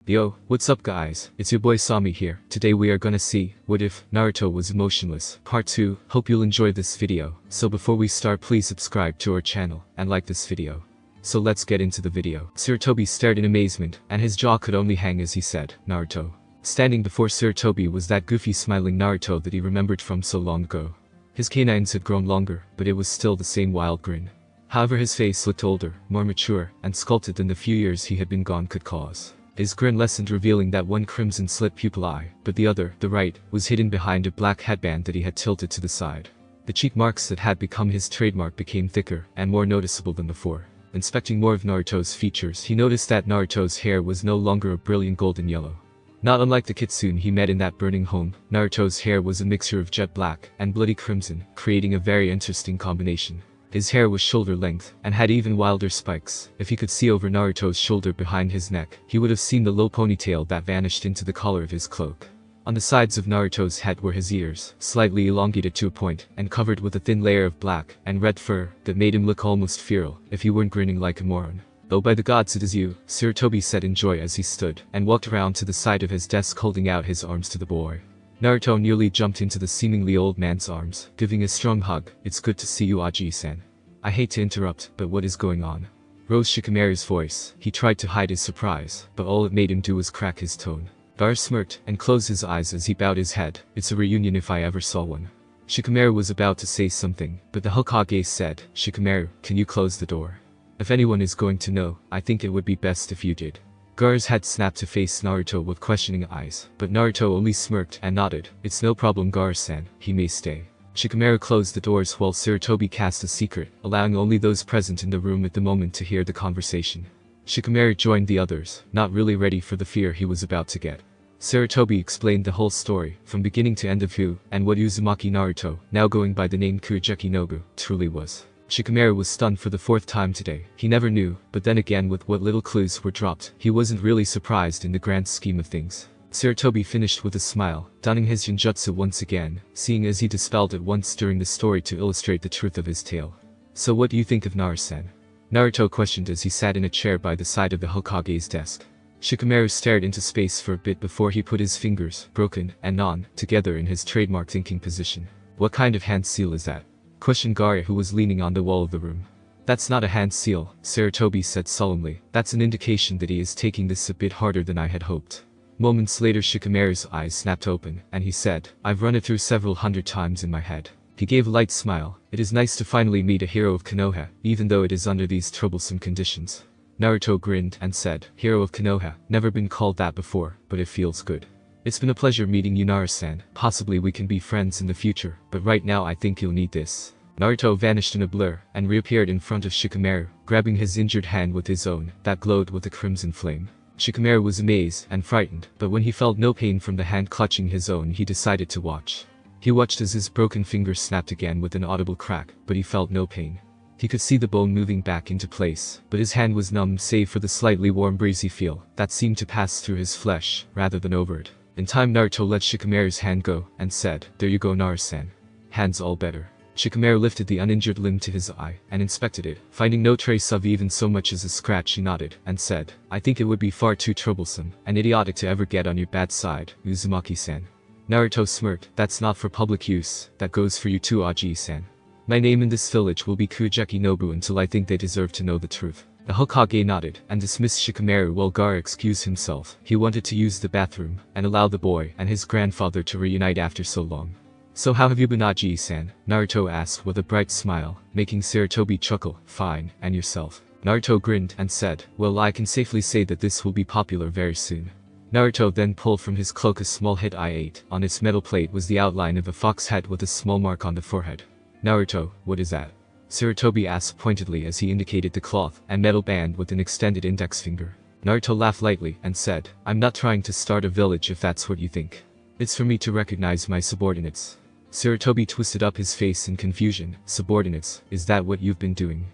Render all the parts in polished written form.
Yo, what's up guys, it's your boy Sami here. Today we are gonna see, what if, Naruto was emotionless, part 2, hope you'll enjoy this video. So before we start please subscribe to our channel, and like this video. So let's get into the video. Sarutobi stared in amazement, and his jaw could only hang as he said, Naruto. Standing before Sarutobi was that goofy smiling Naruto that he remembered from so long ago. His canines had grown longer, but it was still the same wild grin. However, his face looked older, more mature, and sculpted than the few years he had been gone could cause. His grin lessened, revealing that one crimson slit pupil eye, but the other, the right, was hidden behind a black headband that he had tilted to the side. The cheek marks that had become his trademark became thicker and more noticeable than before. Inspecting more of Naruto's features, he noticed that Naruto's hair was no longer a brilliant golden yellow. Not unlike the kitsune he met in that burning home, Naruto's hair was a mixture of jet black and bloody crimson, creating a very interesting combination. His hair was shoulder length, and had even wilder spikes. If he could see over Naruto's shoulder behind his neck, he would have seen the low ponytail that vanished into the collar of his cloak. On the sides of Naruto's head were his ears, slightly elongated to a point, and covered with a thin layer of black and red fur that made him look almost feral, if he weren't grinning like a moron. "Oh, by the gods, it is you," Sarutobi said in joy as he stood, and walked around to the side of his desk holding out his arms to the boy. Naruto nearly jumped into the seemingly old man's arms, giving a strong hug. "It's good to see you, Aji-san. I hate to interrupt, but what is going on?" Rose Shikamaru's voice. He tried to hide his surprise, but all it made him do was crack his tone. Gar smirked, and closed his eyes as he bowed his head. "It's a reunion if I ever saw one." Shikamaru was about to say something, but the Hokage said, "Shikamaru, can you close the door? If anyone is going to know, I think it would be best if you did." Gar's head snapped to face Naruto with questioning eyes, but Naruto only smirked and nodded. "It's no problem, Gar-san, he may stay." Shikamaru closed the doors while Sarutobi cast a secret, allowing only those present in the room at the moment to hear the conversation. Shikamaru joined the others, not really ready for the fear he was about to get. Sarutobi explained the whole story, from beginning to end of who, and what Uzumaki Naruto, now going by the name Kurogeki Nobu, truly was. Shikamaru was stunned for the fourth time today. He never knew, but then again with what little clues were dropped, he wasn't really surprised in the grand scheme of things. Sarutobi finished with a smile, donning his ninjutsu once again, seeing as he dispelled it once during the story to illustrate the truth of his tale. "So what do you think of Naruto-san?" Naruto questioned as he sat in a chair by the side of the Hokage's desk. Shikamaru stared into space for a bit before he put his fingers, broken and non, together in his trademark thinking position. "What kind of hand seal is that?" questioned Gaara, who was leaning on the wall of the room. "That's not a hand seal," Sarutobi said solemnly. "That's an indication that he is taking this a bit harder than I had hoped." Moments later Shikamaru's eyes snapped open, and he said, "I've run it through several hundred times in my head." He gave a light smile. "It is nice to finally meet a hero of Konoha, even though it is under these troublesome conditions." Naruto grinned and said, "Hero of Konoha, never been called that before, but it feels good. It's been a pleasure meeting you, Naruto-san. Possibly we can be friends in the future, but right now I think you'll need this." Naruto vanished in a blur, and reappeared in front of Shikamaru, grabbing his injured hand with his own, that glowed with a crimson flame. Shikamaru was amazed and frightened, but when he felt no pain from the hand clutching his own, he decided to watch. He watched as his broken finger snapped again with an audible crack, but he felt no pain. He could see the bone moving back into place, but his hand was numb save for the slightly warm breezy feel that seemed to pass through his flesh, rather than over it. In time Naruto let Shikamaru's hand go, and said, "There you go, Naruto-san. Hand's all better." Shikamaru lifted the uninjured limb to his eye, and inspected it. Finding no trace of even so much as a scratch, he nodded, and said, "I think it would be far too troublesome and idiotic to ever get on your bad side, Uzumaki-san." Naruto smirked. "That's not for public use, that goes for you too, Aji-san. My name in this village will be Kurogeki Nobu until I think they deserve to know the truth." The Hokage nodded, and dismissed Shikamaru while Gaara excused himself. He wanted to use the bathroom, and allow the boy and his grandfather to reunite after so long. "So how have you been, Aji-san?" Naruto asked with a bright smile, making Sarutobi chuckle. "Fine, and yourself?" Naruto grinned and said, "Well, I can safely say that this will be popular very soon." Naruto then pulled from his cloak a small head I-8. On its metal plate was the outline of a fox head with a small mark on the forehead. "Naruto, what is that?" Sarutobi asked pointedly as he indicated the cloth and metal band with an extended index finger. Naruto laughed lightly and said, "I'm not trying to start a village if that's what you think. It's for me to recognize my subordinates." Sarutobi twisted up his face in confusion. "Subordinates, is that what you've been doing?"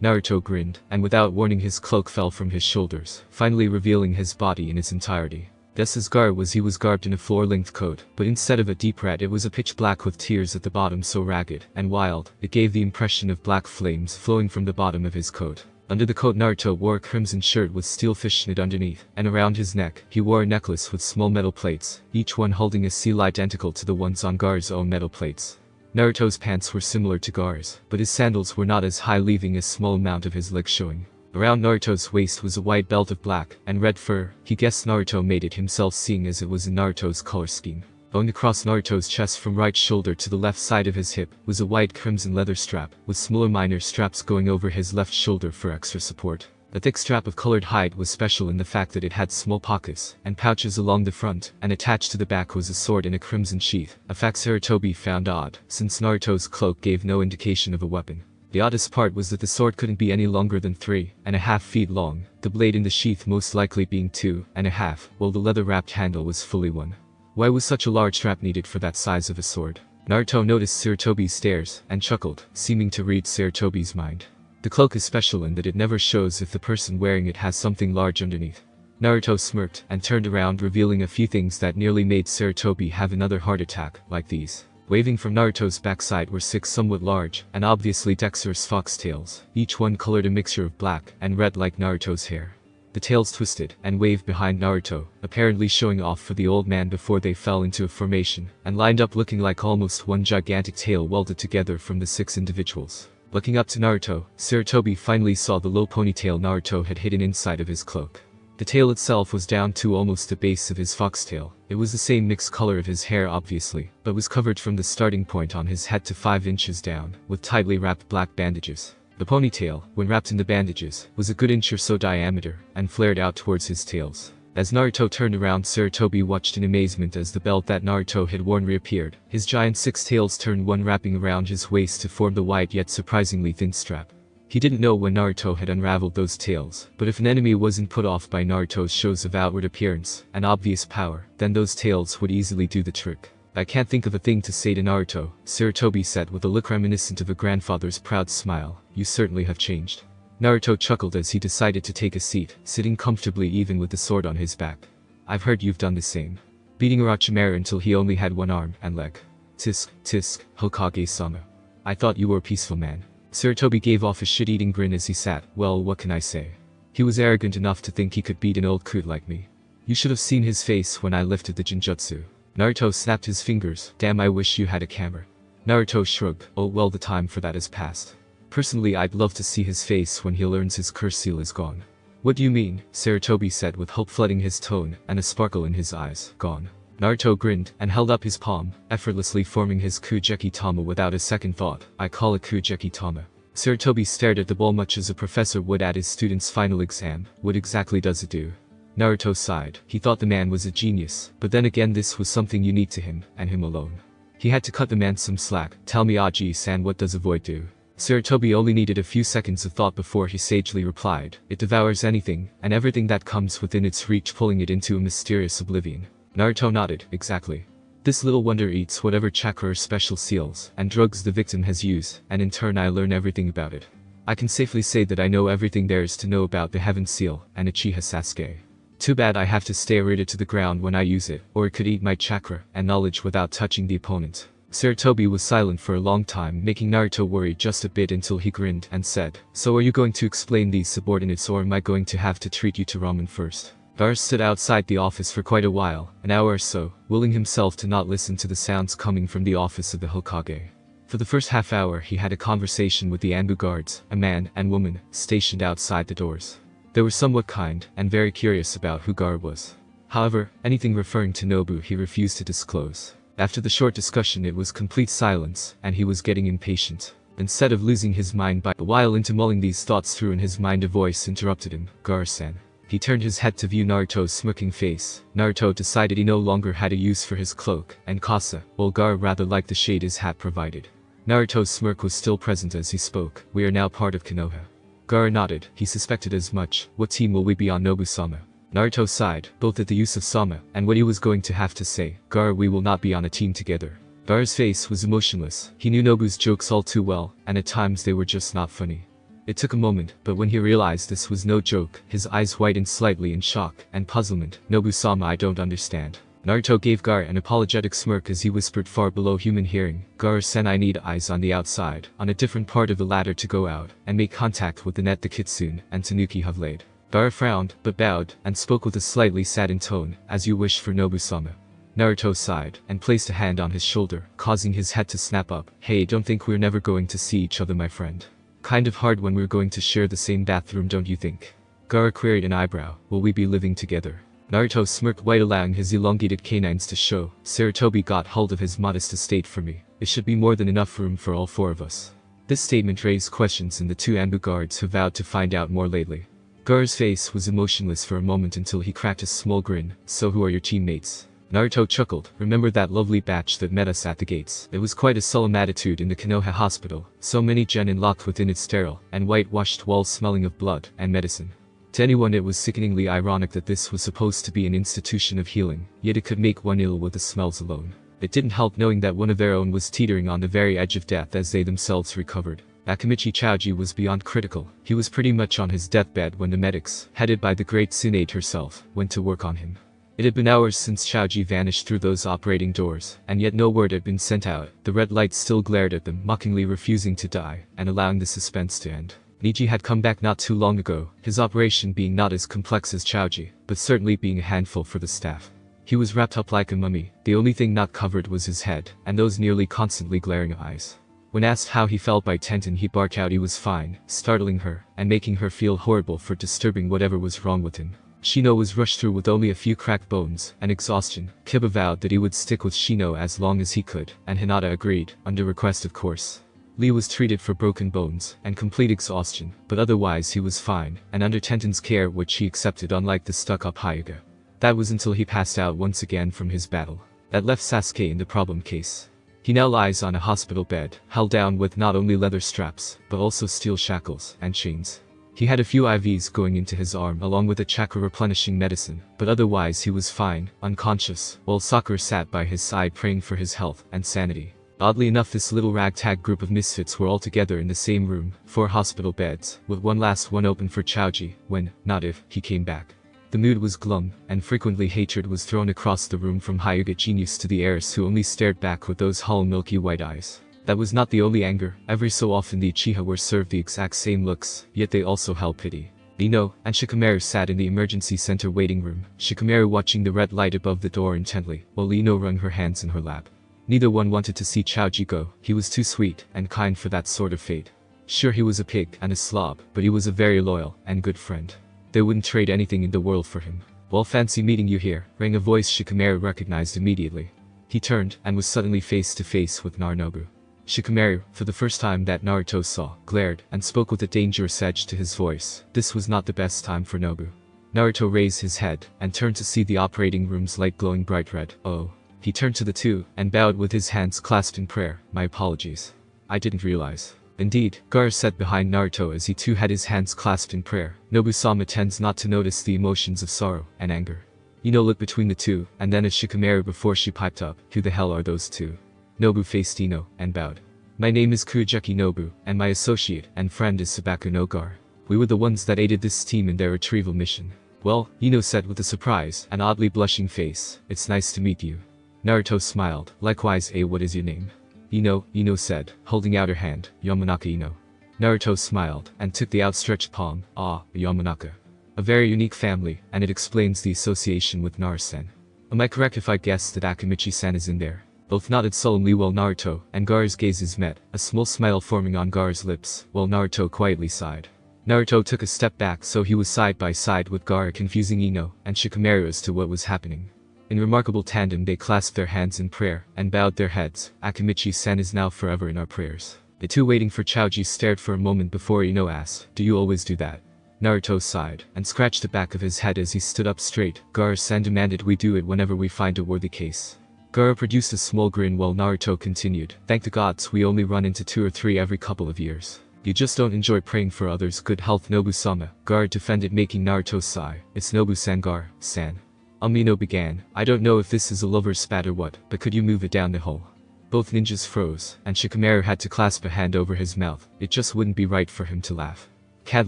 Naruto grinned, and without warning his cloak fell from his shoulders, finally revealing his body in its entirety. Just as Gar was, he was garbed in a floor-length coat, but instead of a deep red it was a pitch black with tears at the bottom so ragged and wild, it gave the impression of black flames flowing from the bottom of his coat. Under the coat Naruto wore a crimson shirt with steel fish knit underneath, and around his neck, he wore a necklace with small metal plates, each one holding a seal identical to the ones on Gar's own metal plates. Naruto's pants were similar to Gar's, but his sandals were not as high, leaving a small amount of his leg showing. Around Naruto's waist was a white belt of black and red fur. He guessed Naruto made it himself, seeing as it was in Naruto's color scheme. Going across Naruto's chest from right shoulder to the left side of his hip was a white crimson leather strap, with smaller minor straps going over his left shoulder for extra support. The thick strap of colored hide was special in the fact that it had small pockets and pouches along the front, and attached to the back was a sword in a crimson sheath, a fact Sarutobi found odd, since Naruto's cloak gave no indication of a weapon. The oddest part was that the sword couldn't be any longer than 3.5 feet long, the blade in the sheath most likely being 2.5, while the leather-wrapped handle was fully 1. Why was such a large strap needed for that size of a sword? Naruto noticed Sarutobi's stares and chuckled, seeming to read Sarutobi's mind. The cloak is special in that it never shows if the person wearing it has something large underneath. Naruto smirked and turned around, revealing a few things that nearly made Sarutobi have another heart attack, like these. Waving from Naruto's backside were 6 somewhat large and obviously dexterous foxtails, each one colored a mixture of black and red like Naruto's hair. The tails twisted and waved behind Naruto, apparently showing off for the old man before they fell into a formation and lined up, looking like almost one gigantic tail welded together from the 6 individuals. Looking up to Naruto, Sarutobi finally saw the low ponytail Naruto had hidden inside of his cloak. The tail itself was down to almost the base of his foxtail. It was the same mixed color of his hair obviously, but was covered from the starting point on his head to 5 inches down, with tightly wrapped black bandages. The ponytail, when wrapped in the bandages, was a good inch or so diameter, and flared out towards his tails. As Naruto turned around, Sarutobi watched in amazement as the belt that Naruto had worn reappeared. His giant 6 tails turned one, wrapping around his waist to form the white yet surprisingly thin strap. He didn't know when Naruto had unraveled those tails, but if an enemy wasn't put off by Naruto's shows of outward appearance and obvious power, then those tails would easily do the trick. I can't think of a thing to say to Naruto, Sarutobi said with a look reminiscent of a grandfather's proud smile. You certainly have changed. Naruto chuckled as he decided to take a seat, sitting comfortably even with the sword on his back. I've heard you've done the same. Beating Orochimaru until he only had one arm and leg. Tisk, tisk, Hokage-sama. I thought you were a peaceful man. Sarutobi gave off a shit-eating grin as he sat. Well, what can I say? He was arrogant enough to think he could beat an old coot like me. You should have seen his face when I lifted the Jinjutsu. Naruto snapped his fingers. Damn, I wish you had a camera. Naruto shrugged. Oh well, the time for that has passed. Personally, I'd love to see his face when he learns his curse seal is gone. What do you mean? Sarutobi said with hope flooding his tone and a sparkle in his eyes. Gone. Naruto grinned and held up his palm, effortlessly forming his Kujeki Tama without a second thought. I call it Kujeki Tama. Sarutobi stared at the ball much as a professor would at his student's final exam. What exactly does it do? Naruto sighed. He thought the man was a genius, but then again this was something unique to him, and him alone. He had to cut the man some slack. Tell me, Aji-san, what does a void do? Sarutobi only needed a few seconds of thought before he sagely replied. It devours anything, and everything that comes within its reach, pulling it into a mysterious oblivion. Naruto nodded. Exactly. This little wonder eats whatever chakra or special seals and drugs the victim has used, and in turn I learn everything about it. I can safely say that I know everything there is to know about the Heaven Seal and Uchiha Sasuke. Too bad I have to stay rooted to the ground when I use it, or it could eat my chakra and knowledge without touching the opponent. Sarutobi was silent for a long time, making Naruto worry just a bit until he grinned and said, So are you going to explain these subordinates, or am I going to have to treat you to ramen first? Gar stood outside the office for quite a while, an hour or so, willing himself to not listen to the sounds coming from the office of the Hokage. For the first half hour he had a conversation with the Anbu guards, a man and woman, stationed outside the doors. They were somewhat kind and very curious about who Gar was. However, anything referring to Nobu he refused to disclose. After the short discussion it was complete silence, and he was getting impatient. Instead of losing his mind by a while into mulling these thoughts through in his mind, a voice interrupted him. Gar-san. He turned his head to view Naruto's smirking face. Naruto decided he no longer had a use for his cloak and kasa, while Gar rather liked the shade his hat provided. Naruto's smirk was still present as he spoke. We are now part of Konoha. Gar nodded. He suspected as much. What team will we be on, Nobu-sama? Naruto sighed, both at the use of Sama and what he was going to have to say. Gar, we will not be on a team together. Gar's face was emotionless. He knew Nobu's jokes all too well, and at times they were just not funny. It took a moment, but when he realized this was no joke, his eyes widened slightly in shock and puzzlement. Nobu-sama, I don't understand. Naruto gave Gaara an apologetic smirk as he whispered far below human hearing, "Gaara-sen, I need eyes on the outside, on a different part of the ladder to go out, and make contact with the net the Kitsune and Tanuki have laid." Gaara frowned, but bowed, and spoke with a slightly saddened tone, "As you wish for Nobu-sama." Naruto sighed, and placed a hand on his shoulder, causing his head to snap up. "Hey, don't think we're never going to see each other, my friend. Kind of hard when we're going to share the same bathroom, don't you think?" Gaara queried an eyebrow. "Will we be living together?" Naruto smirked while allowing his elongated canines to show. "Sarutobi got hold of his modest estate for me. It should be more than enough room for all four of us." This statement raised questions in the two Anbu guards who vowed to find out more lately. Gaara's face was emotionless for a moment until he cracked a small grin. "So who are your teammates?" Naruto chuckled. "Remember that lovely batch that met us at the gates? It was quite a solemn attitude in the Konoha hospital. So many genin locked within its sterile and whitewashed walls smelling of blood and medicine. To anyone it was sickeningly ironic that this was supposed to be an institution of healing, yet it could make one ill with the smells alone. It didn't help knowing that one of their own was teetering on the very edge of death as they themselves recovered. Akimichi Choji was beyond critical. He was pretty much on his deathbed when the medics, headed by the great Tsunade herself, went to work on him. It had been hours since Choji vanished through those operating doors, and yet no word had been sent out. The red light still glared at them, mockingly refusing to die, and allowing the suspense to end. Niji had come back not too long ago, his operation being not as complex as Choji, but certainly being a handful for the staff. He was wrapped up like a mummy. The only thing not covered was his head, and those nearly constantly glaring eyes. When asked how he felt by Tenten, he barked out he was fine, startling her, and making her feel horrible for disturbing whatever was wrong with him. Shino was rushed through with only a few cracked bones and exhaustion. Kiba vowed that he would stick with Shino as long as he could, and Hinata agreed, under request of course. Lee was treated for broken bones and complete exhaustion, but otherwise he was fine, and under Tenten's care, which he accepted, unlike the stuck-up Hyuga. That was until he passed out once again from his battle. That left Sasuke in the problem case. He now lies on a hospital bed, held down with not only leather straps, but also steel shackles and chains. He had a few IVs going into his arm along with a chakra replenishing medicine, but otherwise he was fine, unconscious, while Sakura sat by his side praying for his health and sanity. Oddly enough, this little ragtag group of misfits were all together in the same room, 4 hospital beds, with one last one open for Choji, when, not if, he came back. The mood was glum, and frequently hatred was thrown across the room from Hyuga genius to the heiress who only stared back with those hollow milky white eyes. That was not the only anger. Every so often the Uchiha were served the exact same looks, yet they also held pity. Ino and Shikamaru sat in the emergency center waiting room, Shikamaru watching the red light above the door intently, while Ino wrung her hands in her lap. Neither one wanted to see Choji go. He was too sweet and kind for that sort of fate. Sure, he was a pig and a slob, but he was a very loyal and good friend. They wouldn't trade anything in the world for him. "Well, fancy meeting you here," rang a voice Shikamaru recognized immediately. He turned and was suddenly face to face with Narunobu. Shikamaru, for the first time that Naruto saw, glared and spoke with a dangerous edge to his voice. This was not the best time for Nobu. Naruto raised his head and turned to see the operating room's light glowing bright red. "Oh." He turned to the two and bowed with his hands clasped in prayer. "My apologies. I didn't realize." Indeed, Gaara sat behind Naruto as he too had his hands clasped in prayer. Nobu-sama tends not to notice the emotions of sorrow and anger. Ino looked between the two, and then at Shikamaru before she piped up, "Who the hell are those two?" Nobu faced Ino and bowed. "My name is Kurajeki Nobu, and my associate and friend is Sabaku no Gaara. We were the ones that aided this team in their retrieval mission." "Well," Ino said with a surprise and oddly blushing face, "it's nice to meet you." Naruto smiled. "Likewise, what is your name?" Ino said, holding out her hand. "Yamanaka Ino." Naruto smiled and took the outstretched palm. "Ah, Yamanaka. A very unique family, and it explains the association with Narusen. Am I correct if I guess that Akimichi-san is in there?" Both nodded solemnly while Naruto and Gaara's gazes met, a small smile forming on Gaara's lips, while Naruto quietly sighed. Naruto took a step back so he was side by side with Gaara, confusing Ino and Shikamaru as to what was happening. In remarkable tandem they clasped their hands in prayer and bowed their heads. "Akimichi-san is now forever in our prayers." The two waiting for Choji stared for a moment before Ino asked, "Do you always do that?" Naruto sighed and scratched the back of his head as he stood up straight. "Gaara-san demanded we do it whenever we find a worthy case." Gaara produced a small grin while Naruto continued, "Thank the gods we only run into 2 or 3 every couple of years. You just don't enjoy praying for others' good health, Nobu-sama." Gaara defended, making Naruto sigh. "It's Nobu-san, Gaara-san." Ino began, "I don't know if this is a lover's spat or what, but could you move it down the hole?" Both ninjas froze, and Shikamaru had to clasp a hand over his mouth. It just wouldn't be right for him to laugh. "Can't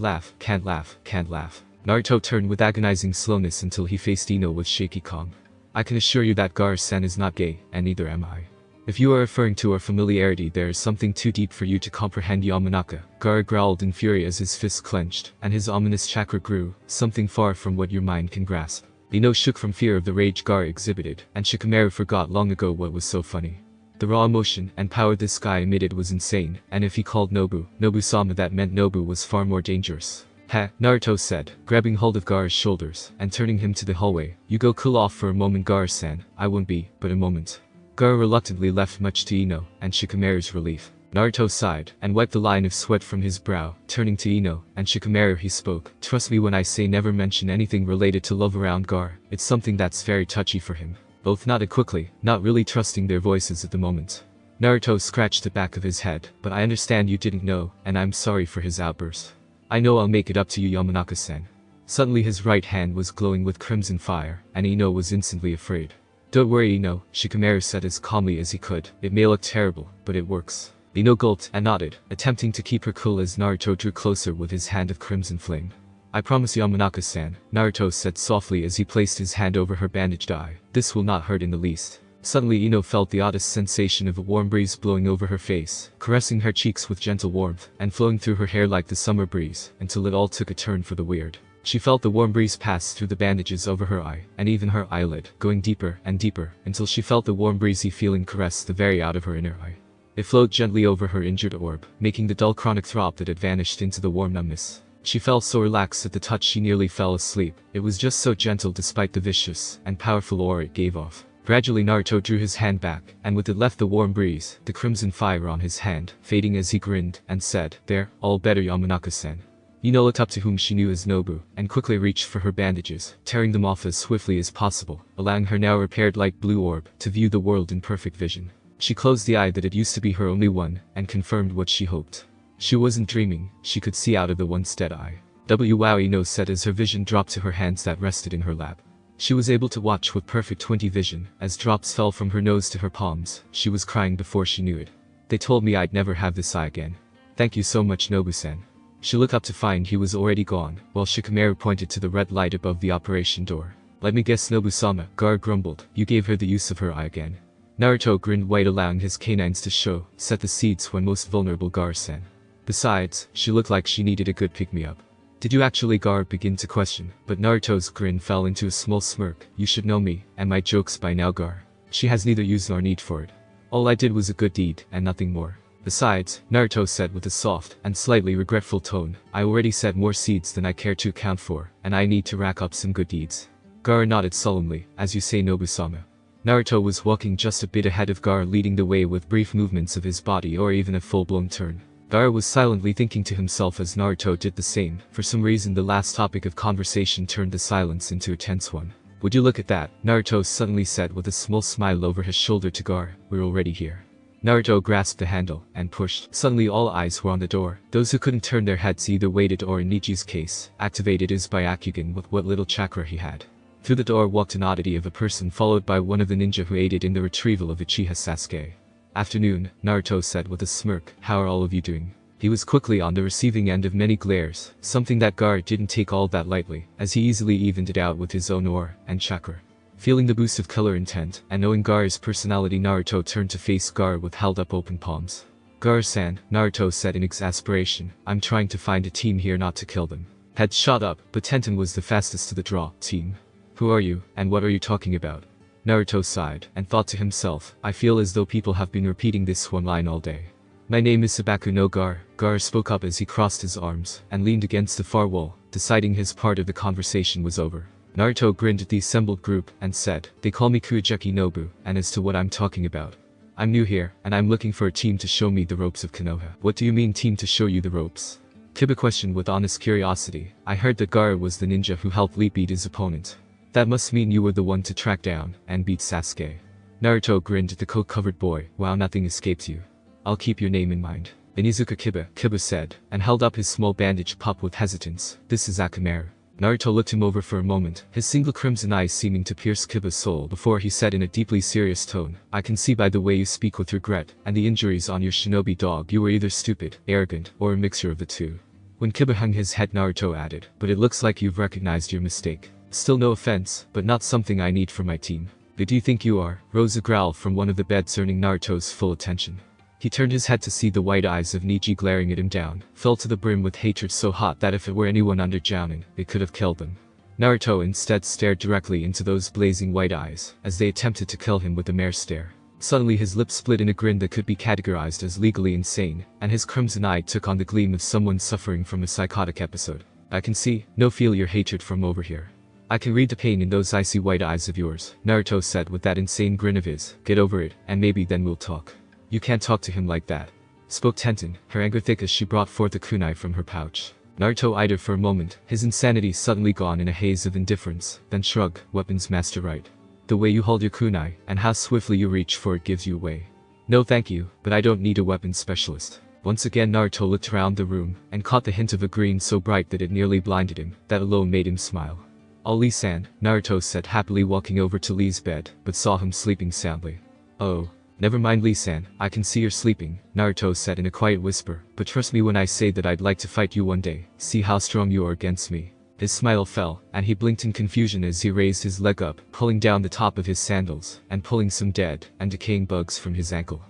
laugh, can't laugh, can't laugh." Naruto turned with agonizing slowness until he faced Ino with shaky calm. I can assure you that Gar-san is not gay, and neither am I. If you are referring to our familiarity, there is something too deep for you to comprehend, Yamanaka. Gar growled in fury as his fists clenched, and his ominous chakra grew, something far from what your mind can grasp. Ino shook from fear of the rage Gar exhibited, and Shikamaru forgot long ago what was so funny. The raw emotion and power this guy emitted was insane, and if he called Nobu-sama, that meant Nobu was far more dangerous. "Ha," Naruto said, grabbing hold of Gar's shoulders and turning him to the hallway. "You go cool off for a moment, Gar-san. I won't be, but a moment." Gar reluctantly left, much to Ino and Shikamaru's relief. Naruto sighed and wiped the line of sweat from his brow. Turning to Ino and Shikamaru, he spoke. "Trust me when I say never mention anything related to love around Gar. It's something that's very touchy for him." Both nodded quickly, not really trusting their voices at the moment. Naruto scratched the back of his head. "But I understand you didn't know, and I'm sorry for his outburst. I know I'll make it up to you, Yamanaka-san." Suddenly his right hand was glowing with crimson fire, and Ino was instantly afraid. "Don't worry, Ino," Shikamaru said as calmly as he could. "It may look terrible, but it works." Ino gulped and nodded, attempting to keep her cool as Naruto drew closer with his hand of crimson flame. "I promise, Yamanaka-san," Naruto said softly as he placed his hand over her bandaged eye. "This will not hurt in the least." Suddenly Ino felt the oddest sensation of a warm breeze blowing over her face, caressing her cheeks with gentle warmth, and flowing through her hair like the summer breeze, until it all took a turn for the weird. She felt the warm breeze pass through the bandages over her eye, and even her eyelid, going deeper and deeper, until she felt the warm breezy feeling caress the very out of her inner eye. It flowed gently over her injured orb, making the dull chronic throb that had vanished into the warm numbness. She felt so relaxed at the touch she nearly fell asleep. It was just so gentle despite the vicious and powerful aura it gave off. Gradually Naruto drew his hand back, and with it left the warm breeze, the crimson fire on his hand, fading as he grinned, and said, "There, all better, Yamanaka-san." Ino looked up to whom she knew as Nobu, and quickly reached for her bandages, tearing them off as swiftly as possible, allowing her now repaired light blue orb to view the world in perfect vision. She closed the eye that had used to be her only one, and confirmed what she hoped. She wasn't dreaming, she could see out of the once dead eye. Wow, Ino said as her vision dropped to her hands that rested in her lap. She was able to watch with perfect 20 vision, as drops fell from her nose to her palms. She was crying before she knew it. "They told me I'd never have this eye again. Thank you so much, Nobu-san." She looked up to find he was already gone, while Shikamaru pointed to the red light above the operation door. "Let me guess, Nobu-sama," Gar grumbled, "you gave her the use of her eye again." Naruto grinned wide, allowing his canines to show, set the seeds when most vulnerable, Gar-san. "Besides, she looked like she needed a good pick-me-up." "Did you actually?" Gar began to question, but Naruto's grin fell into a small smirk. "You should know me, and my jokes by now, Gar. She has neither use nor need for it. All I did was a good deed, and nothing more." "Besides," Naruto said with a soft and slightly regretful tone, "I already said more seeds than I care to account for, and I need to rack up some good deeds." Gar nodded solemnly. "As you say, Nobu-sama." Naruto was walking just a bit ahead of Gar, leading the way with brief movements of his body or even a full-blown turn. Gar was silently thinking to himself as Naruto did the same. For some reason the last topic of conversation turned the silence into a tense one. "Would you look at that?" Naruto suddenly said with a small smile over his shoulder to Gar. "We're already here." Naruto grasped the handle and pushed. Suddenly all eyes were on the door. Those who couldn't turn their heads either waited or, in Niji's case, activated his Byakugan with what little chakra he had. Through the door walked an oddity of a person, followed by one of the ninja who aided in the retrieval of Uchiha Sasuke. "Afternoon," Naruto said with a smirk. "How are all of you doing?" He was quickly on the receiving end of many glares, something that Gar didn't take all that lightly, as he easily evened it out with his own aura and chakra. Feeling the boost of color intent, and knowing Gar's personality, Naruto turned to face Gar with held up open palms. "Gar-san," Naruto said in exasperation, "I'm trying to find a team here, not to kill them." Head shot up, but Tenten was the fastest to the draw. "Team? Who are you, and what are you talking about?" Naruto sighed, and thought to himself, "I feel as though people have been repeating this one line all day." "My name is Sabaku no Gar." Gar spoke up as he crossed his arms, and leaned against the far wall, deciding his part of the conversation was over. Naruto grinned at the assembled group, and said, "They call me Kuujeki Nobu, and as to what I'm talking about, I'm new here, and I'm looking for a team to show me the ropes of Konoha." "What do you mean, team to show you the ropes?" Kiba questioned with honest curiosity. "I heard that Gar was the ninja who helped Lee beat his opponent. That must mean you were the one to track down and beat Sasuke." Naruto grinned at the coat-covered boy. "Wow, nothing escapes you. I'll keep your name in mind." "Inizuka Kiba said, and held up his small bandaged pup with hesitance. "This is Akamaru." Naruto looked him over for a moment, his single crimson eyes seeming to pierce Kiba's soul, before he said in a deeply serious tone, "I can see by the way you speak with regret, and the injuries on your shinobi dog, you were either stupid, arrogant, or a mixture of the two." When Kiba hung his head, Naruto added, "But it looks like you've recognized your mistake. Still, no offense, but not something I need for my team." Who do you think you are? Rose a growl from one of the beds, earning Naruto's full attention. He turned his head to see the white eyes of Niji glaring at him down, filled to the brim with hatred so hot that if it were anyone under Jounin, it could have killed them. Naruto instead stared directly into those blazing white eyes, as they attempted to kill him with the mere stare. Suddenly his lips split in a grin that could be categorized as legally insane, and his crimson eye took on the gleam of someone suffering from a psychotic episode. I can see, no feel your hatred from over here. I can read the pain in those icy white eyes of yours, Naruto said with that insane grin of his. Get over it, and maybe then we'll talk. You can't talk to him like that, spoke Tenten, her anger thick as she brought forth a kunai from her pouch. Naruto eyed her for a moment, his insanity suddenly gone in a haze of indifference, then shrugged, weapons master right. The way you hold your kunai, and how swiftly you reach for it gives you away. No thank you, but I don't need a weapons specialist. Once again Naruto looked around the room, and caught the hint of a green so bright that it nearly blinded him. That alone made him smile. "Oh, Lee-san," Naruto said happily, walking over to Lee's bed, but saw him sleeping soundly. "Oh, never mind Lee-san, I can see you're sleeping," Naruto said in a quiet whisper, "but trust me when I say that I'd like to fight you one day, see how strong you are against me." His smile fell, and he blinked in confusion as he raised his leg up, pulling down the top of his sandals, and pulling some dead and decaying bugs from his ankle.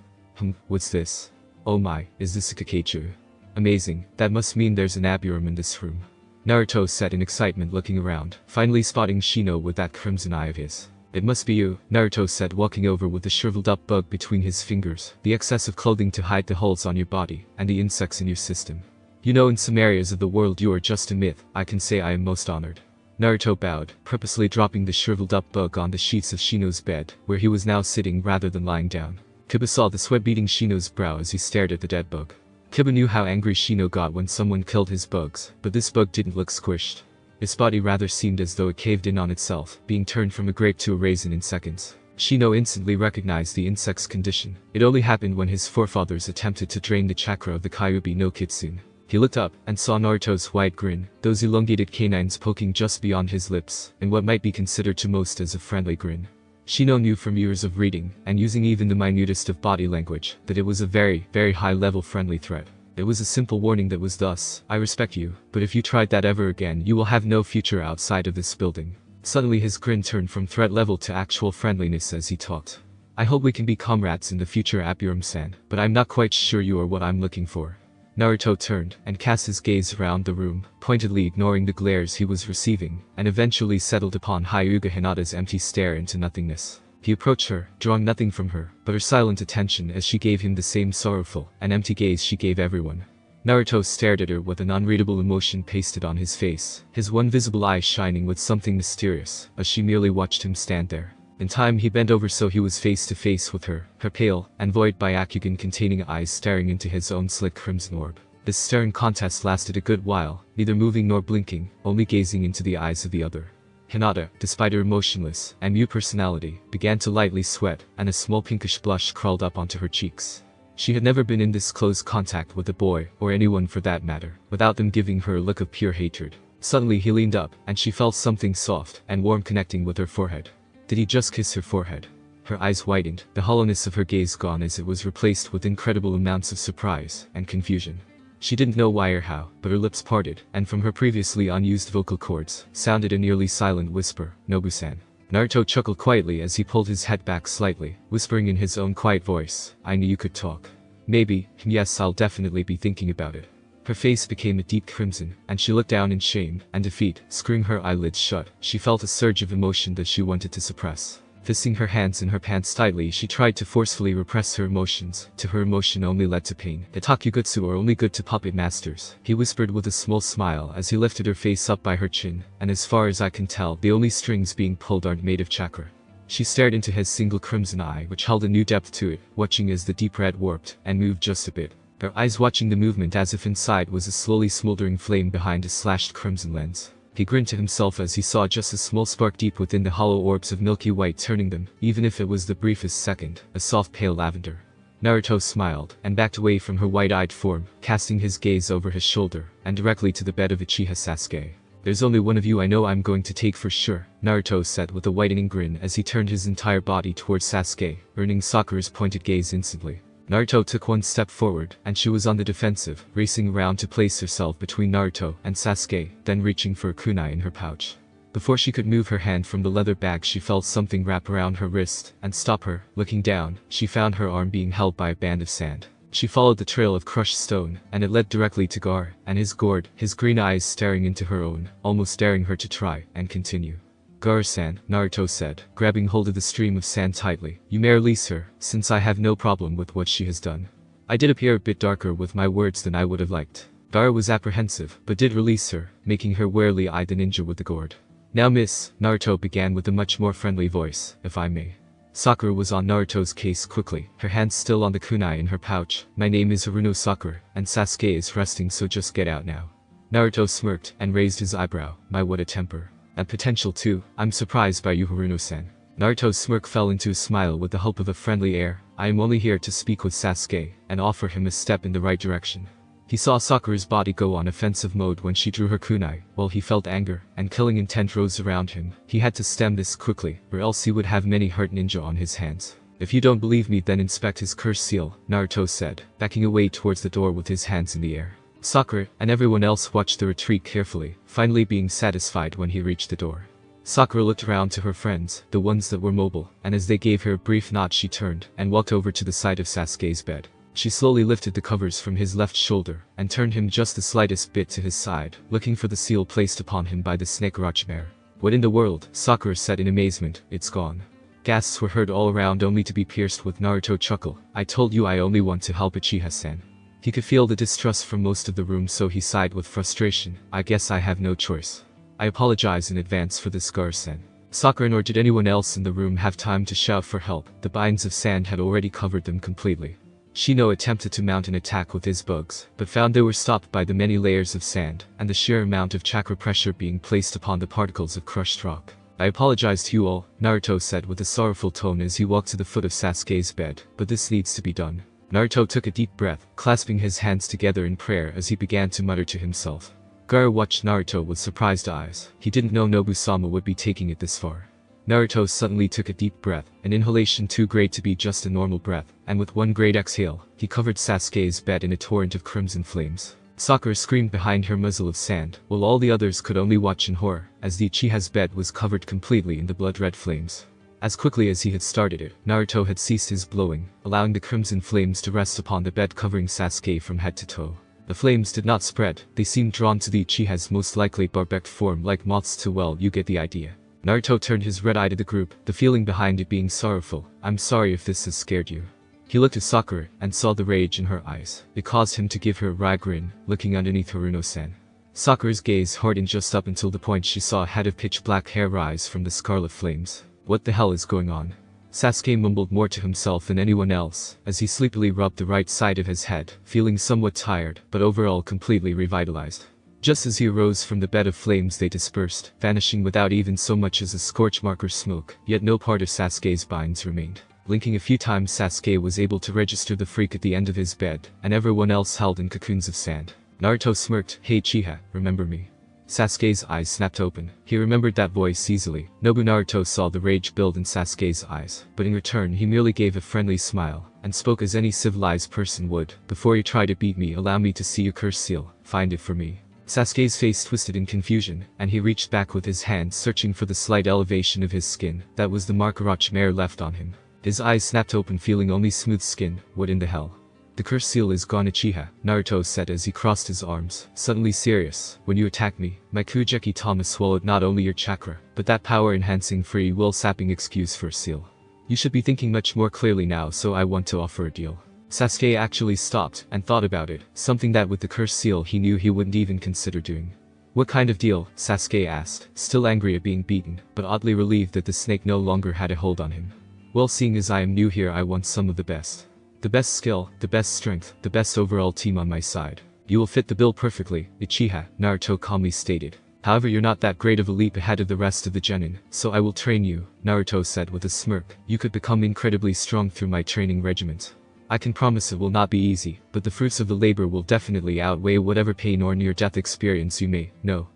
What's this? Oh my, is this a Kakechu? Amazing, that must mean there's an Aburum in this room. Naruto said in excitement, looking around, finally spotting Shino with that crimson eye of his. "It must be you," Naruto said, walking over with the shriveled up bug between his fingers, the excess of clothing to hide the holes on your body, and the insects in your system. "You know, in some areas of the world you are just a myth. I can say I am most honored." Naruto bowed, purposely dropping the shriveled up bug on the sheets of Shino's bed, where he was now sitting rather than lying down. Kiba saw the sweat beading Shino's brow as he stared at the dead bug. Kiba knew how angry Shino got when someone killed his bugs, but this bug didn't look squished. Its body rather seemed as though it caved in on itself, being turned from a grape to a raisin in seconds. Shino instantly recognized the insect's condition. It only happened when his forefathers attempted to drain the chakra of the Kyuubi no Kitsune. He looked up, and saw Naruto's wide grin, those elongated canines poking just beyond his lips, in what might be considered to most as a friendly grin. Shino knew from years of reading, and using even the minutest of body language, that it was a very, very high-level friendly threat. It was a simple warning that was thus: "I respect you, but if you tried that ever again you will have no future outside of this building." Suddenly his grin turned from threat level to actual friendliness as he talked. "I hope we can be comrades in the future, Aburum-san, but I'm not quite sure you are what I'm looking for." Naruto turned, and cast his gaze around the room, pointedly ignoring the glares he was receiving, and eventually settled upon Hyuga Hinata's empty stare into nothingness. He approached her, drawing nothing from her, but her silent attention as she gave him the same sorrowful and empty gaze she gave everyone. Naruto stared at her with an unreadable emotion pasted on his face, his one visible eye shining with something mysterious, as she merely watched him stand there. In time he bent over so he was face to face with her, her pale and void Byakugan containing eyes staring into his own slick crimson orb. This staring contest lasted a good while, neither moving nor blinking, only gazing into the eyes of the other. Hinata, despite her emotionless and mute personality, began to lightly sweat, and a small pinkish blush crawled up onto her cheeks. She had never been in this close contact with a boy, or anyone for that matter, without them giving her a look of pure hatred. Suddenly he leaned up, and she felt something soft and warm connecting with her forehead. Did he just kiss her forehead? Her eyes widened, the hollowness of her gaze gone as it was replaced with incredible amounts of surprise and confusion. She didn't know why or how, but her lips parted, and from her previously unused vocal cords, sounded a nearly silent whisper, "Nobu-san." Naruto chuckled quietly as he pulled his head back slightly, whispering in his own quiet voice, "I knew you could talk. Maybe, yes, I'll definitely be thinking about it." Her face became a deep crimson, and she looked down in shame and defeat, screwing her eyelids shut. She felt a surge of emotion that she wanted to suppress. Fisting her hands in her pants tightly, she tried to forcefully repress her emotions. To her, emotion only led to pain. "The Takugutsu are only good to puppet masters," he whispered with a small smile as he lifted her face up by her chin, "and as far as I can tell, the only strings being pulled aren't made of chakra." She stared into his single crimson eye, which held a new depth to it, watching as the deep red warped and moved just a bit. Her eyes watching the movement as if inside was a slowly smoldering flame behind a slashed crimson lens. He grinned to himself as he saw just a small spark deep within the hollow orbs of milky white, turning them, even if it was the briefest second, a soft pale lavender. Naruto smiled, and backed away from her wide-eyed form, casting his gaze over his shoulder, and directly to the bed of Uchiha Sasuke. "There's only one of you I know I'm going to take for sure," Naruto said with a widening grin as he turned his entire body towards Sasuke, earning Sakura's pointed gaze instantly. Naruto took one step forward, and she was on the defensive, racing around to place herself between Naruto and Sasuke, then reaching for a kunai in her pouch. Before she could move her hand from the leather bag, she felt something wrap around her wrist and stop her. Looking down, she found her arm being held by a band of sand. She followed the trail of crushed stone, and it led directly to Gar and his gourd, his green eyes staring into her own, almost daring her to try and continue. Gar-san, Naruto said, grabbing hold of the stream of sand tightly. You may release her, since I have no problem with what she has done. I did appear a bit darker with my words than I would have liked. Gar was apprehensive, but did release her, making her warily eye the ninja with the gourd. Now miss, Naruto began with a much more friendly voice, if I may. Sakura was on Naruto's case quickly, her hands still on the kunai in her pouch. My name is Haruno Sakura, and Sasuke is resting, so just get out now. Naruto smirked and raised his eyebrow. My, what a temper. And potential too. I'm surprised by you, Haruno-san. Naruto's smirk fell into a smile with the help of a friendly air. I am only here to speak with Sasuke and offer him a step in the right direction. He saw Sakura's body go on offensive mode when she drew her kunai, while he felt anger and killing intent rose around him. He had to stem this quickly, or else he would have many hurt ninja on his hands. If you don't believe me, then inspect his curse seal, Naruto said, backing away towards the door with his hands in the air. Sakura and everyone else watched the retreat carefully, finally being satisfied when he reached the door. Sakura looked around to her friends, the ones that were mobile, and as they gave her a brief nod, she turned and walked over to the side of Sasuke's bed. She slowly lifted the covers from his left shoulder and turned him just the slightest bit to his side, looking for the seal placed upon him by the snake Orochimaru. What in the world? Sakura said in amazement. It's gone. Gasps were heard all around, only to be pierced with Naruto chuckle. I told you I only want to help Uchiha-san. He could feel the distrust from most of the room, so he sighed with frustration. I guess I have no choice. I apologize in advance for this, Gar-san. Sakura nor did anyone else in the room have time to shout for help. The binds of sand had already covered them completely. Shino attempted to mount an attack with his bugs, but found they were stopped by the many layers of sand and the sheer amount of chakra pressure being placed upon the particles of crushed rock. I apologize to you all, Naruto said with a sorrowful tone as he walked to the foot of Sasuke's bed, but this needs to be done. Naruto took a deep breath, clasping his hands together in prayer as he began to mutter to himself. Gaara watched Naruto with surprised eyes. He didn't know Nobu-sama would be taking it this far. Naruto suddenly took a deep breath, an inhalation too great to be just a normal breath, and with one great exhale, he covered Sasuke's bed in a torrent of crimson flames. Sakura screamed behind her muzzle of sand, while all the others could only watch in horror, as the Uchiha's bed was covered completely in the blood-red flames. As quickly as he had started it, Naruto had ceased his blowing, allowing the crimson flames to rest upon the bed, covering Sasuke from head to toe. The flames did not spread, they seemed drawn to the Uchiha's most likely barbaric form like moths to, well, you get the idea. Naruto turned his red eye to the group, the feeling behind it being sorrowful. I'm sorry if this has scared you. He looked at Sakura and saw the rage in her eyes. It caused him to give her a wry grin, looking underneath Haruno-san. Sakura's gaze hardened just up until the point she saw a head of pitch black hair rise from the scarlet flames. What the hell is going on? Sasuke mumbled more to himself than anyone else, as he sleepily rubbed the right side of his head, feeling somewhat tired, but overall completely revitalized. Just as he arose from the bed of flames, they dispersed, vanishing without even so much as a scorch mark or smoke, yet no part of Sasuke's binds remained. Blinking a few times, Sasuke was able to register the freak at the end of his bed, and everyone else held in cocoons of sand. Naruto smirked. Hey Uchiha, remember me? Sasuke's eyes snapped open. He remembered that voice easily. Naruto saw the rage build in Sasuke's eyes, but in return he merely gave a friendly smile, and spoke as any civilized person would. Before you try to beat me, allow me to see your curse seal. Find it for me. Sasuke's face twisted in confusion, and he reached back with his hand, searching for the slight elevation of his skin. That was the mark Orochimaru left on him. His eyes snapped open, feeling only smooth skin. What in the hell? The curse seal is gone, Uchiha, Naruto said as he crossed his arms, suddenly serious. When you attacked me, my Kujeki Tama swallowed not only your chakra, but that power-enhancing free will-sapping excuse for a seal. You should be thinking much more clearly now, so I want to offer a deal. Sasuke actually stopped and thought about it, something that with the curse seal he knew he wouldn't even consider doing. What kind of deal? Sasuke asked, still angry at being beaten, but oddly relieved that the snake no longer had a hold on him. Well, seeing as I am new here, I want some of the best. The best skill, the best strength, the best overall team on my side. You will fit the bill perfectly, Uchiha, Naruto calmly stated. However, you're not that great of a leap ahead of the rest of the genin, so I will train you, Naruto said with a smirk. You could become incredibly strong through my training regiment. I can promise it will not be easy, but the fruits of the labor will definitely outweigh whatever pain or near-death experience you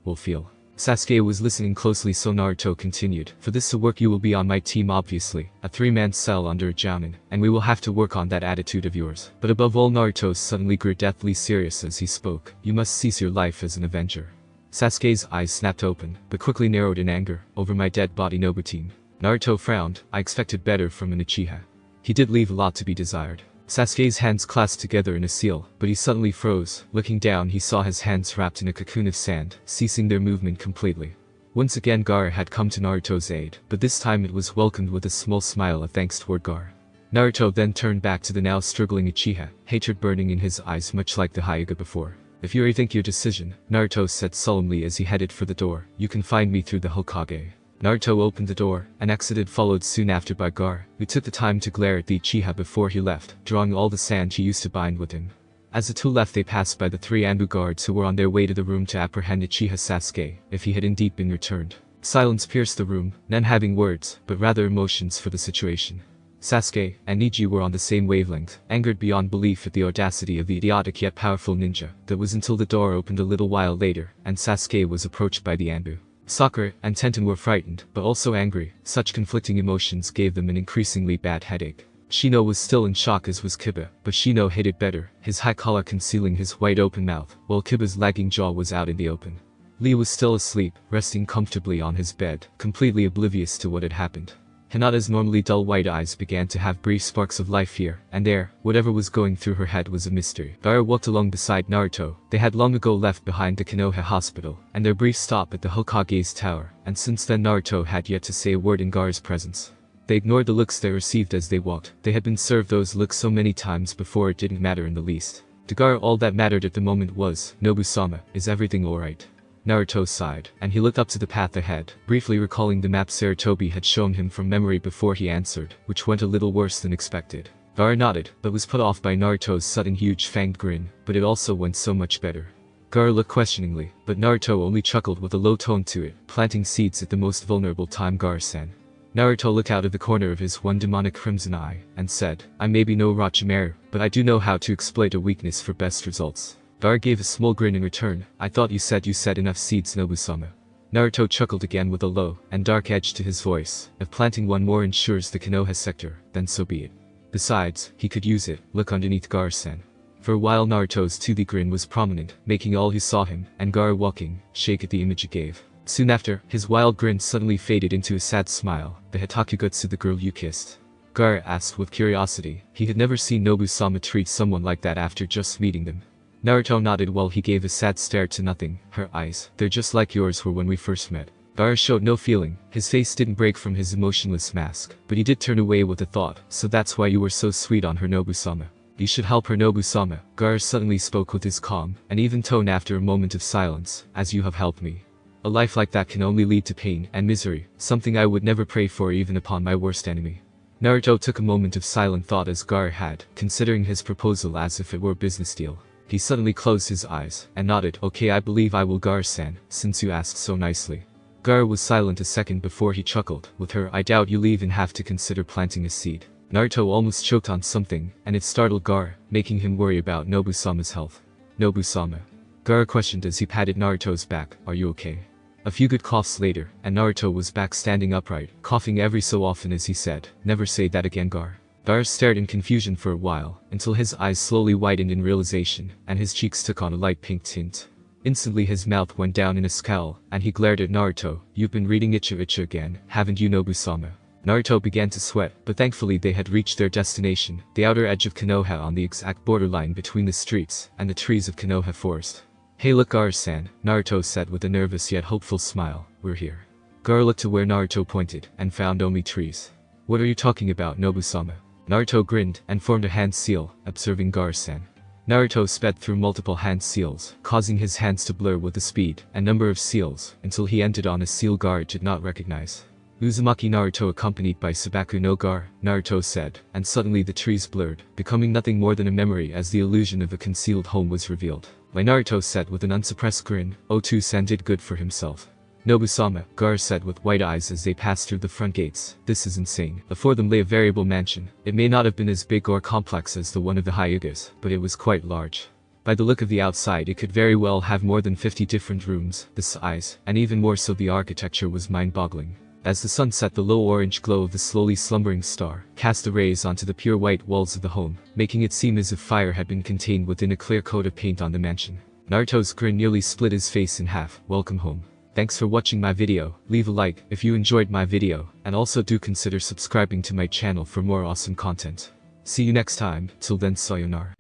will feel. Sasuke was listening closely, so Naruto continued. For this to work, you will be on my team, obviously, a three-man cell under a jounin, and we will have to work on that attitude of yours. But above all, Naruto suddenly grew deathly serious as he spoke. You must cease your life as an avenger. Sasuke's eyes snapped open, but quickly narrowed in anger. Over my dead body, Nobuteam. Naruto frowned. I expected better from an Uchiha. He did leave a lot to be desired. Sasuke's hands clasped together in a seal, but he suddenly froze. Looking down, he saw his hands wrapped in a cocoon of sand, ceasing their movement completely. Once again Gaara had come to Naruto's aid, but this time it was welcomed with a small smile of thanks toward Gaara. Naruto then turned back to the now struggling Uchiha, hatred burning in his eyes much like the Hyuga before. If you rethink your decision, Naruto said solemnly as he headed for the door, you can find me through the Hokage. Naruto opened the door and exited, followed soon after by Gaara, who took the time to glare at the Uchiha before he left, drawing all the sand he used to bind with him. As the two left they passed by the 3 Anbu guards who were on their way to the room to apprehend Uchiha Sasuke, if he had indeed been returned. Silence pierced the room, none having words, but rather emotions for the situation. Sasuke and Neji were on the same wavelength, angered beyond belief at the audacity of the idiotic yet powerful ninja. That was until the door opened a little while later, and Sasuke was approached by the Anbu. Sakura and Tenten were frightened, but also angry. Such conflicting emotions gave them an increasingly bad headache. Shino was still in shock as was Kiba, but Shino hid it better, his high collar concealing his wide open mouth, while Kiba's lagging jaw was out in the open. Lee was still asleep, resting comfortably on his bed, completely oblivious to what had happened. Hinata's normally dull white eyes began to have brief sparks of life here and there. Whatever was going through her head was a mystery. Gaara walked along beside Naruto. They had long ago left behind the Konoha hospital, and their brief stop at the Hokage's tower, and since then Naruto had yet to say a word in Gaara's presence. They ignored the looks they received as they walked. They had been served those looks so many times before it didn't matter in the least. To Gaara all that mattered at the moment was, Nobu-sama, is everything alright? Naruto sighed, and he looked up to the path ahead, briefly recalling the map Sarutobi had shown him from memory before he answered, which went a little worse than expected. Gaara nodded, but was put off by Naruto's sudden huge fanged grin, but it also went so much better. Gaara looked questioningly, but Naruto only chuckled with a low tone to it, planting seeds at the most vulnerable time. Gaara-san. Naruto looked out of the corner of his one demonic crimson eye, and said, I may be no Orochimaru, but I do know how to exploit a weakness for best results. Gaara gave a small grin in return. I thought you said enough seeds, Nobu-sama. Naruto chuckled again with a low and dark edge to his voice. If planting one more ensures the Konoha sector, then so be it. Besides, he could use it. Look underneath Gaara-san. For a while Naruto's toothy grin was prominent, making all who saw him, and Gaara walking, shake at the image it gave. Soon after, his wild grin suddenly faded into a sad smile. The Hitakugutsu, the girl you kissed? Gaara asked with curiosity. He had never seen Nobu-sama treat someone like that after just meeting them. Naruto nodded while he gave a sad stare to nothing. Her eyes, they're just like yours were when we first met. Gaara showed no feeling. His face didn't break from his emotionless mask, but he did turn away with a thought. So that's why you were so sweet on her, Nobu-sama. You should help her, Nobu-sama. Gaara suddenly spoke with his calm and even tone after a moment of silence. As you have helped me. A life like that can only lead to pain and misery, something I would never pray for even upon my worst enemy. Naruto took a moment of silent thought as Gaara had, considering his proposal as if it were a business deal. He suddenly closed his eyes and nodded. Okay, I believe I will, Gaara-san, since you asked so nicely. Gaara was silent a second before he chuckled. With her, I doubt you'll even have to consider planting a seed. Naruto almost choked on something, and it startled Gaara, making him worry about Nobu-sama's health. Nobu-sama. Gaara questioned as he patted Naruto's back. Are you okay? A few good coughs later, and Naruto was back standing upright, coughing every so often as he said, never say that again, Gaara. Gaara stared in confusion for a while, until his eyes slowly widened in realization, and his cheeks took on a light pink tint. Instantly his mouth went down in a scowl, and he glared at Naruto. You've been reading Icha again, haven't you, Nobu-sama? Naruto began to sweat, but thankfully they had reached their destination, the outer edge of Konoha on the exact borderline between the streets and the trees of Konoha Forest. Hey look, Gaara-san, Naruto said with a nervous yet hopeful smile, we're here. Gaara looked to where Naruto pointed, and found only trees. What are you talking about, Nobu-sama? Naruto grinned and formed a hand seal, observing Gaara-san. Naruto sped through multiple hand seals, causing his hands to blur with the speed and number of seals, until he ended on a seal Gaara did not recognize. Uzumaki Naruto accompanied by Sabaku no Gaara, Naruto said, and suddenly the trees blurred, becoming nothing more than a memory as the illusion of a concealed home was revealed. Why, Naruto said with an unsuppressed grin, Otu-san did good for himself. Nobu-sama, Gaara said with wide eyes as they passed through the front gates. This is insane. Before them lay a variable mansion. It may not have been as big or complex as the one of the Hyugas, but it was quite large. By the look of the outside it could very well have more than 50 different rooms. The size, and even more so the architecture, was mind-boggling. As the sun set, the low orange glow of the slowly slumbering star cast the rays onto the pure white walls of the home, making it seem as if fire had been contained within a clear coat of paint on the mansion. Naruto's grin nearly split his face in half. Welcome home. Thanks for watching my video. Leave a like if you enjoyed my video, and also do consider subscribing to my channel for more awesome content. See you next time. Till then, sayonara.